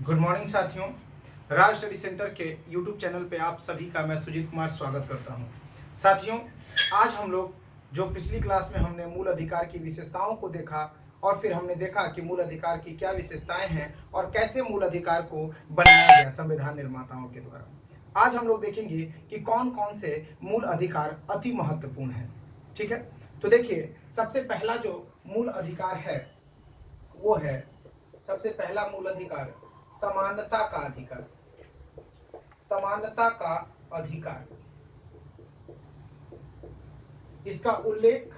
Good morning साथियों। राज study centre के YouTube channel पे आप सभी का मैं सुजीत कुमार स्वागत करता हूं। साथियों, आज हम लोग जो पिछली क्लास में हमने मूल अधिकार की विशेषताओं को देखा और फिर हमने देखा कि मूल अधिकार की क्या विशेषताएं हैं और कैसे मूल अधिकार को बनाया गया संविधान निर्माताओं के द्वारा। आज हम लोग देखेंगे कि कौन कौन से मूल अधिकार अति महत्वपूर्ण हैं। ठीक है, तो देखिए, सबसे पहला जो मूल अधिकार है वो है, सबसे पहला मूल अधिकार समानता का अधिकार। समानता का अधिकार, इसका उल्लेख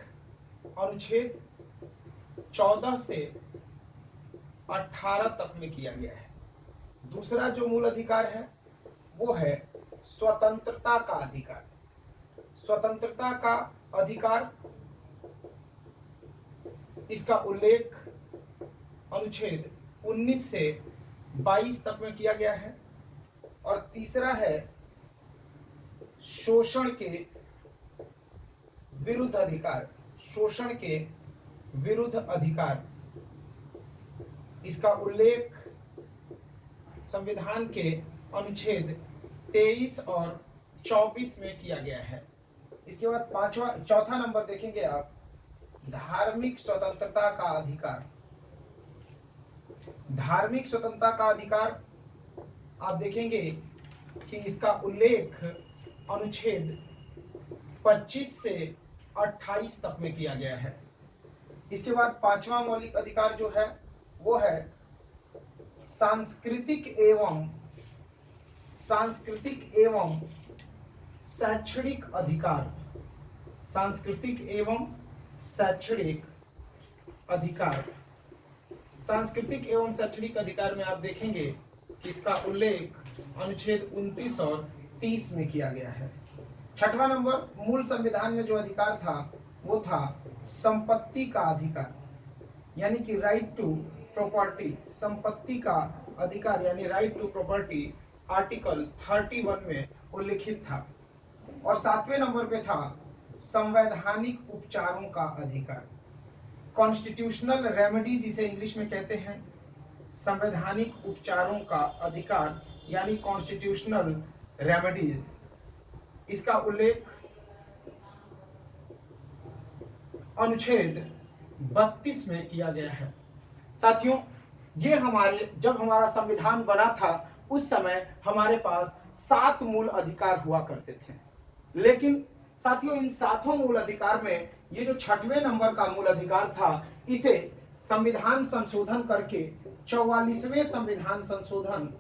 अनुच्छेद 14 से 18 तक में किया गया है। दूसरा जो मूल अधिकार है वो है स्वतंत्रता का अधिकार। स्वतंत्रता का अधिकार, इसका उल्लेख अनुच्छेद 19 से 22 तक में किया गया है। और तीसरा है शोषण के विरुद्ध अधिकार। शोषण के विरुद्ध अधिकार, इसका उल्लेख संविधान के अनुच्छेद 23 और 24 में किया गया है। इसके बाद चौथा नंबर देखेंगे आप, धार्मिक स्वतंत्रता का अधिकार। धार्मिक स्वतंत्रता का अधिकार आप देखेंगे कि इसका उल्लेख अनुच्छेद 25 से 28 तक में किया गया है। इसके बाद पांचवा मौलिक अधिकार जो है वो है सांस्कृतिक एवं शैक्षणिक अधिकार। सांस्कृतिक एवं शैक्षणिक अधिकार। सांस्कृतिक एवं शैक्षणिक अधिकार में आप देखेंगे कि इसका उल्लेख अनुच्छेद 29 और 30 में किया गया है। छठवां नंबर, मूल संविधान में जो अधिकार था वो था संपत्ति का अधिकार, यानी कि राइट टू प्रॉपर्टी। संपत्ति का अधिकार यानी राइट टू प्रॉपर्टी आर्टिकल 31 में उल्लिखित था। और सातवें नंबर पे था संवैधानिक उपचारों का अधिकार। कॉन्स्टिट्यूशनल रेमेडी जिसे इंग्लिश में कहते हैं, संवैधानिक उपचारों का अधिकार यानी कॉन्स्टिट्यूशनल रेमेडीज, इसका उल्लेख अनुच्छेद 32 में किया गया है। साथियों, ये जब हमारा संविधान बना था उस समय हमारे पास 7 मूल अधिकार हुआ करते थे। लेकिन साथियों, इन 7 मूल अधिकार में ये जो 6वें नंबर का मूल अधिकार था, इसे संविधान संशोधन करके 44वें संविधान संशोधन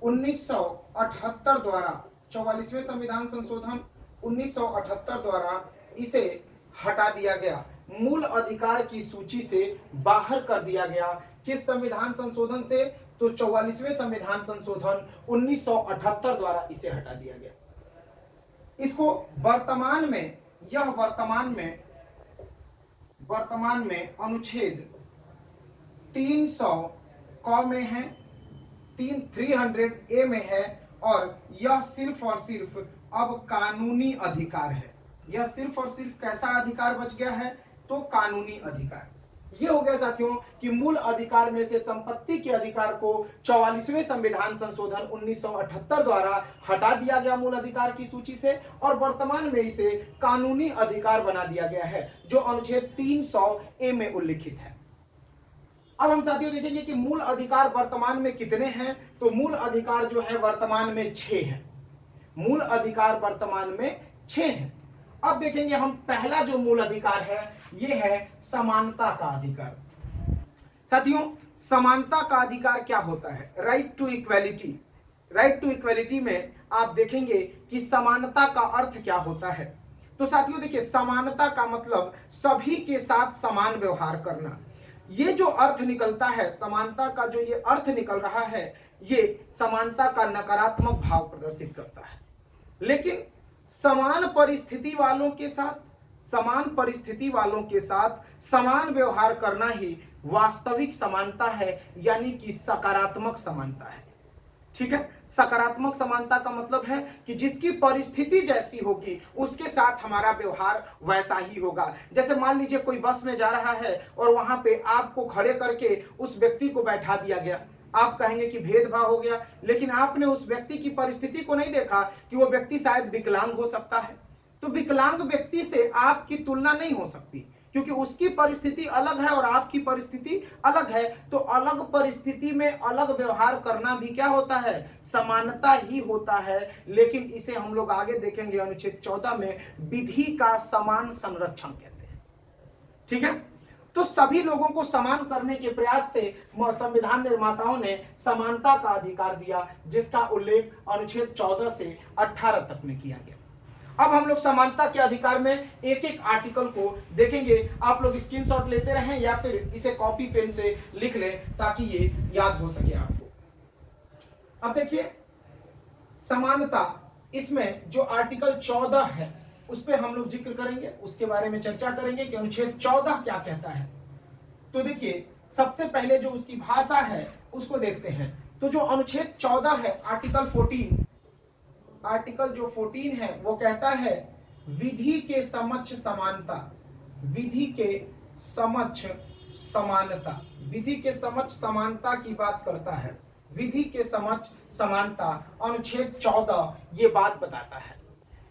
1978 द्वारा 44वें संविधान संशोधन 1978 द्वारा इसे हटा दिया गया। मूल अधिकार की सूची से बाहर कर दिया गया। किस संविधान संशोधन से? तो 44वें संविधान संशोधन 1978 द्वारा इसे हटा दिया गया। इसको वर्तमान में अनुच्छेद 300 क में है, 300 ए में है और यह सिर्फ और सिर्फ अब कानूनी अधिकार है। यह सिर्फ और सिर्फ कैसा अधिकार बच गया है? तो कानूनी अधिकार। ये हो गया साथियों कि मूल अधिकार में से संपत्ति के अधिकार को 44वें संविधान संशोधन 1978 द्वारा हटा दिया गया मूल अधिकार की सूची से, और वर्तमान में इसे कानूनी अधिकार बना दिया गया है जो अनुच्छेद 300 ए में उल्लिखित है। अब हम साथियों देखेंगे कि मूल अधिकार वर्तमान में कितने हैं। तो मूल अधिकार जो है वर्तमान में 6 हैं। मूल अधिकार वर्तमान में 6 हैं। अब देखेंगे हम पहला जो मूल अधिकार है ये है समानता का अधिकार। साथियों, समानता का अधिकार क्या होता है? Right to equality. Right to equality में आप देखेंगे कि समानता का अर्थ क्या होता है। तो साथियों देखिए, समानता का मतलब सभी के साथ समान व्यवहार करना। ये जो अर्थ निकलता है, समानता का जो ये अर्थ निकल रहा है, ये समानता का नकारात्मक भाव प्रदर्शित करता है। लेकिन समान परिस्थिति वालों के साथ समान व्यवहार करना ही वास्तविक समानता है, यानी कि सकारात्मक समानता है। ठीक है। सकारात्मक समानता का मतलब है कि जिसकी परिस्थिति जैसी होगी उसके साथ हमारा व्यवहार वैसा ही होगा। जैसे मान लीजिए कोई बस में जा रहा है और वहां पे आपको खड़े करके उस व्यक्ति को बैठा दिया गया, आप कहेंगे कि भेदभाव हो गया, लेकिन आपने उस व्यक्ति की परिस्थिति को नहीं देखा कि वो व्यक्ति शायद विकलांग हो सकता है। तो विकलांग व्यक्ति से आपकी तुलना नहीं हो सकती, क्योंकि उसकी परिस्थिति अलग है और आपकी परिस्थिति अलग है। तो अलग परिस्थिति में अलग व्यवहार करना भी क्या होता है, समानता ही होता है। लेकिन इसे हम लोग आगे देखेंगे अनुच्छेद 14 में विधि का समान संरक्षण कहते हैं। ठीक है। तो सभी लोगों को समान करने के प्रयास से संविधान निर्माताओं ने समानता का अधिकार दिया, जिसका उल्लेख अनुच्छेद 14 से 18 तक में किया गया। अब हम लोग समानता के अधिकार में एक एक आर्टिकल को देखेंगे। आप लोग स्क्रीनशॉट लेते रहें या फिर इसे कॉपी पेन से लिख लें ताकि ये याद हो सके आपको। अब देखिए समानता, इसमें जो आर्टिकल 14 है उस पर हम लोग जिक्र करेंगे, उसके बारे में चर्चा करेंगे कि अनुच्छेद 14 क्या कहता है। तो देखिए सबसे पहले जो उसकी भाषा है उसको देखते हैं। तो जो अनुच्छेद 14 है आर्टिकल 14, आर्टिकल जो 14 है वो कहता है विधि के समक्ष समानता, विधि के समक्ष समानता, विधि के समक्ष समानता की बात करता है। विधि के समक्ष समानता अनुच्छेद 14 ये बात बताता है।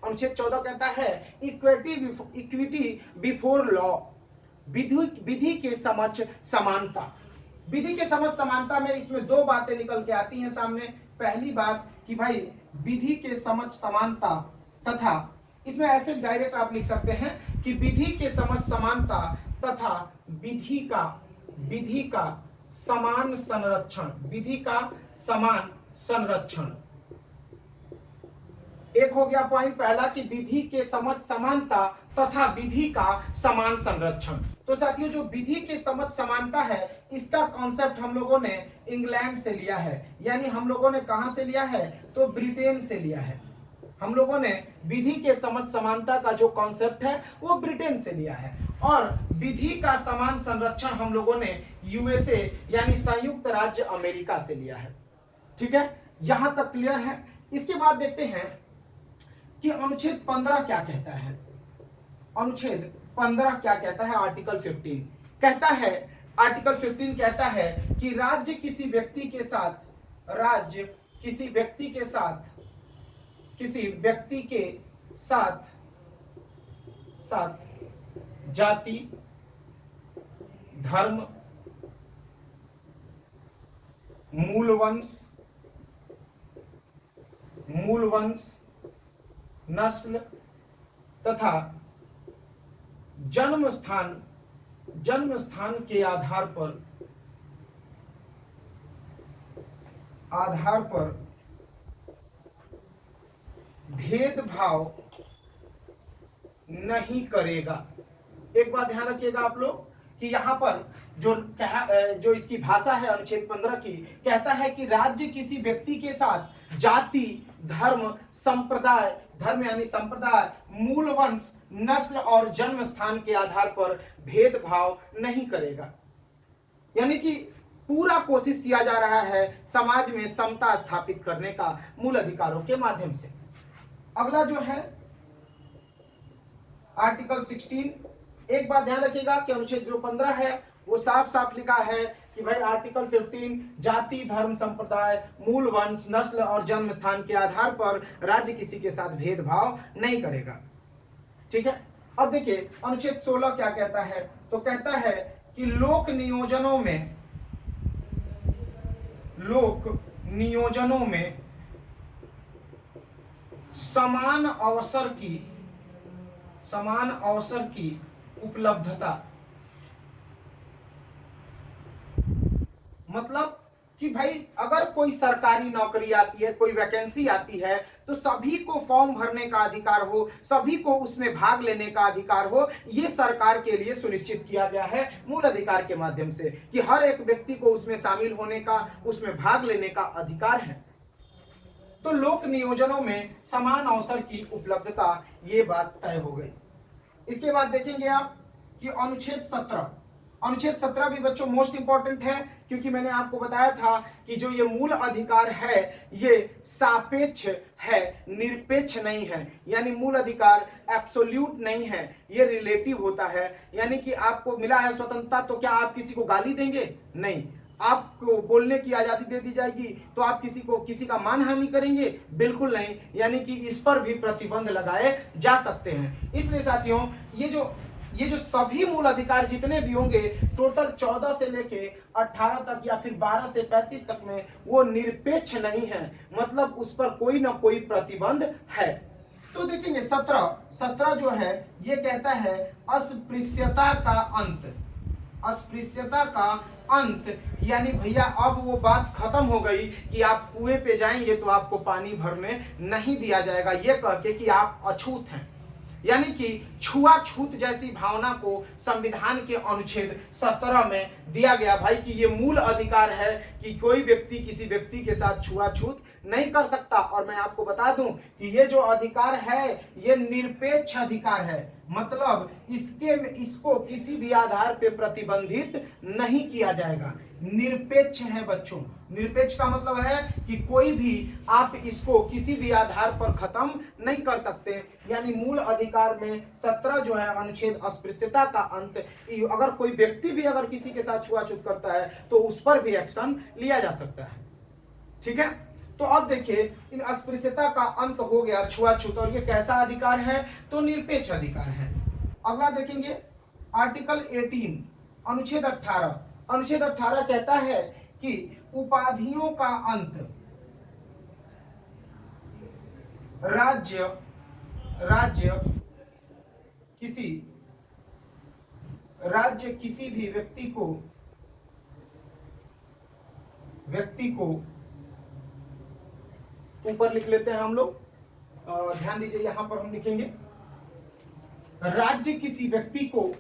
अनुच्छेद 14 कहता है इक्विटी बिफोर लॉ, विधि के समक्ष समानता। विधि के समक्ष समानता में इसमें दो बातें निकल के आती हैं सामने। पहली बात कि भाई विधि के समक्ष समानता, तथा इसमें ऐसे डायरेक्ट आप लिख सकते हैं कि विधि के समक्ष समानता तथा विधि का समान संरक्षण, विधि का समान संरक्षण। एक हो गया पॉइंट पहला कि विधि के समक्ष समानता तथा विधि का समान संरक्षण। तो साथियों जो विधि के समक्ष समानता है इसका कॉन्सेप्ट हम लोगों ने इंग्लैंड से लिया है, यानी हम लोगों ने कहां से लिया है, तो ब्रिटेन से लिया है। हम लोगों ने विधि के समक्ष समानता का जो कॉन्सेप्ट है वो ब्रिटेन से लिया है, और विधि का समान संरक्षण हम लोगों ने यूएसए यानी संयुक्त राज्य अमेरिका से लिया है। ठीक है, यहां तक क्लियर है। इसके बाद देखते हैं कि अनुच्छेद 15 क्या कहता है। अनुच्छेद 15 क्या कहता है, आर्टिकल 15 कहता है, आर्टिकल 15 कहता है कि राज्य किसी व्यक्ति के साथ जाति, धर्म, मूल वंश, नस्ल तथा जन्म स्थान के आधार पर भेदभाव नहीं करेगा। एक बात ध्यान रखिएगा आप लोग कि यहाँ पर जो इसकी भाषा है अनुच्छेद 15 की, कहता है कि राज्य किसी व्यक्ति के साथ जाति, धर्म, संप्रदाय, धर्म यानी संप्रदाय, मूल वंश, नस्ल और जन्म स्थान के आधार पर भेदभाव नहीं करेगा। यानी कि पूरा कोशिश किया जा रहा है समाज में समता स्थापित करने का मूल अधिकारों के माध्यम से। अगला जो है आर्टिकल 16, एक बात ध्यान रखिएगा कि अनुच्छेद जो 15 है वो साफ साफ लिखा है कि भाई आर्टिकल 15 जाति, धर्म, संप्रदाय, मूल वंश, नस्ल और जन्म स्थान के आधार पर राज्य किसी के साथ भेदभाव नहीं करेगा। ठीक है, अब देखिए अनुच्छेद 16 क्या कहता है, तो कहता है कि लोक नियोजनों में समान अवसर की उपलब्धता, मतलब कि भाई अगर कोई सरकारी नौकरी आती है, कोई वैकेंसी आती है, तो सभी को फॉर्म भरने का अधिकार हो, सभी को उसमें भाग लेने का अधिकार हो। ये सरकार के लिए सुनिश्चित किया गया है मूल अधिकार के माध्यम से कि हर एक व्यक्ति को उसमें शामिल होने का, उसमें भाग लेने का अधिकार है। तो लोक नियोजनों में समान अवसर की उपलब्धता, ये बात तय हो गई। इसके बाद देखेंगे आप कि अनुच्छेद अनुच्छेद 17 भी बच्चों मोस्ट इंपॉर्टेंट है, क्योंकि मैंने आपको बताया था कि जो ये मूल अधिकार है ये सापेक्ष है, निरपेक्ष नहीं है। यानी मूल अधिकार एब्सोल्यूट नहीं है, ये रिलेटिव होता है। यानी कि आपको मिला है स्वतंत्रता, तो क्या आप किसी को गाली देंगे? नहीं। आपको बोलने की आजादी दे दी जाएगी तो आप किसी का मानहानि करेंगे? बिल्कुल नहीं। यानी कि इस पर भी प्रतिबंध लगाए जा सकते हैं। इसलिए साथियों ये जो सभी मूल अधिकार जितने भी होंगे टोटल 14 से लेके 18 तक या फिर 12 से 35 तक में वो निरपेक्ष नहीं है, मतलब उस पर कोई ना कोई प्रतिबंध है। तो देखेंगे 17 जो है ये कहता है अस्पृश्यता का अंत। अस्पृश्यता का अंत यानी भैया अब वो बात खत्म हो गई कि आप कुएं पे जाएंगे तो आपको पानी भरने नहीं दिया जाएगा, ये कह के कि आप अछूत हैं। यानी कि छुआछूत जैसी भावना को संविधान के अनुच्छेद 17 में दिया गया भाई कि ये मूल अधिकार है कि कोई व्यक्ति किसी व्यक्ति के साथ छुआछूत नहीं कर सकता। और मैं आपको बता दूं कि ये जो अधिकार है ये निरपेक्ष अधिकार है, मतलब इसको किसी भी आधार पे प्रतिबंधित नहीं किया जाएगा। निरपेक्ष है बच्चों। निरपेक्ष का मतलब है कि कोई भी आप इसको किसी भी आधार पर खत्म नहीं कर सकते। यानी मूल अधिकार में 17 जो है अनुच्छेद अस्पृश्यता का अंत, अगर कोई व्यक्ति भी अगर किसी के साथ छुआछूत करता है तो उस पर भी एक्शन लिया जा सकता है। ठीक है, तो अब देखिए इन अस्पृश्यता का अंत हो गया, छुआछूत, और ये कैसा अधिकार है? तो निरपेक्ष अधिकार है। अगला देखेंगे आर्टिकल 18 अनुच्छेद 18। अनुच्छेद 18 कहता है कि उपाधियों का अंत राज्य किसी भी व्यक्ति को ऊपर लिख लेते हैं हम लोग, ध्यान दीजिए यहां पर हम लिखेंगे राज्य किसी व्यक्ति को,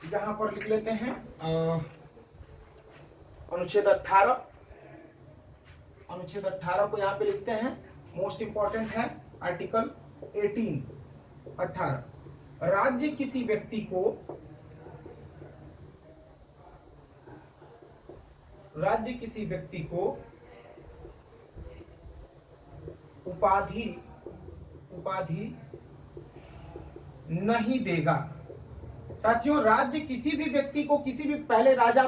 यहां पर लिख लेते हैं अनुच्छेद 18 को यहां पे लिखते हैं, मोस्ट इंपॉर्टेंट है आर्टिकल 18। राज्य किसी व्यक्ति को उपाधि नहीं देगा। साथियों राज्य किसी भी व्यक्ति को किसी भी, पहले राजा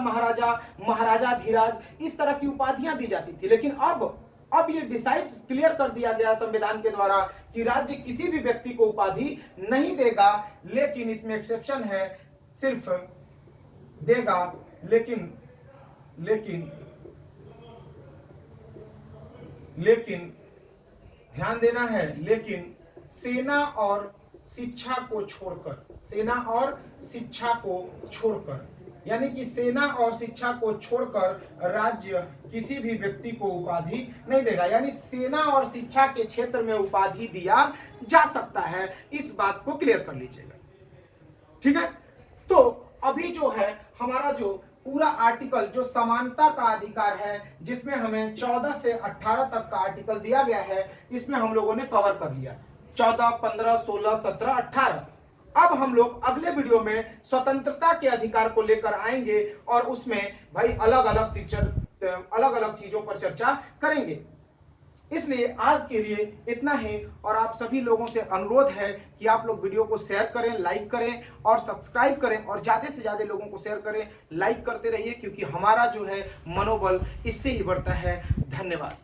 महाराजाधिराज इस तरह की उपाधियां दी जाती थी, लेकिन अब ये डिसाइड क्लियर कर दिया गया संविधान के द्वारा कि राज्य किसी भी व्यक्ति को उपाधि नहीं देगा। लेकिन इसमें एक्सेप्शन है, सिर्फ देगा लेकिन ध्यान देना है, लेकिन सेना और शिक्षा को छोड़कर, यानी कि सेना और शिक्षा को छोड़कर राज्य किसी भी व्यक्ति को उपाधि नहीं देगा। यानी सेना और शिक्षा के क्षेत्र में उपाधि दिया जा सकता है, इस बात को क्लियर कर लीजिएगा। ठीक है, तो अभी जो है हमारा जो पूरा आर्टिकल जो समानता का अधिकार है, जिसमें हमें 14 से 18 तक का आर्टिकल दिया गया है, इसमें हम लोगों ने कवर कर लिया 14, 15, 16, 17, 18। अब हम लोग अगले वीडियो में स्वतंत्रता के अधिकार को लेकर आएंगे और उसमें भाई अलग अलग चीजों पर चर्चा करेंगे। इसलिए आज के लिए इतना ही, और आप सभी लोगों से अनुरोध है कि आप लोग वीडियो को शेयर करें, लाइक करें और सब्सक्राइब करें, और ज्यादा से ज्यादा लोगों को शेयर करें, लाइक करते रहिए, क्योंकि हमारा जो है मनोबल इससे ही बढ़ता है। धन्यवाद।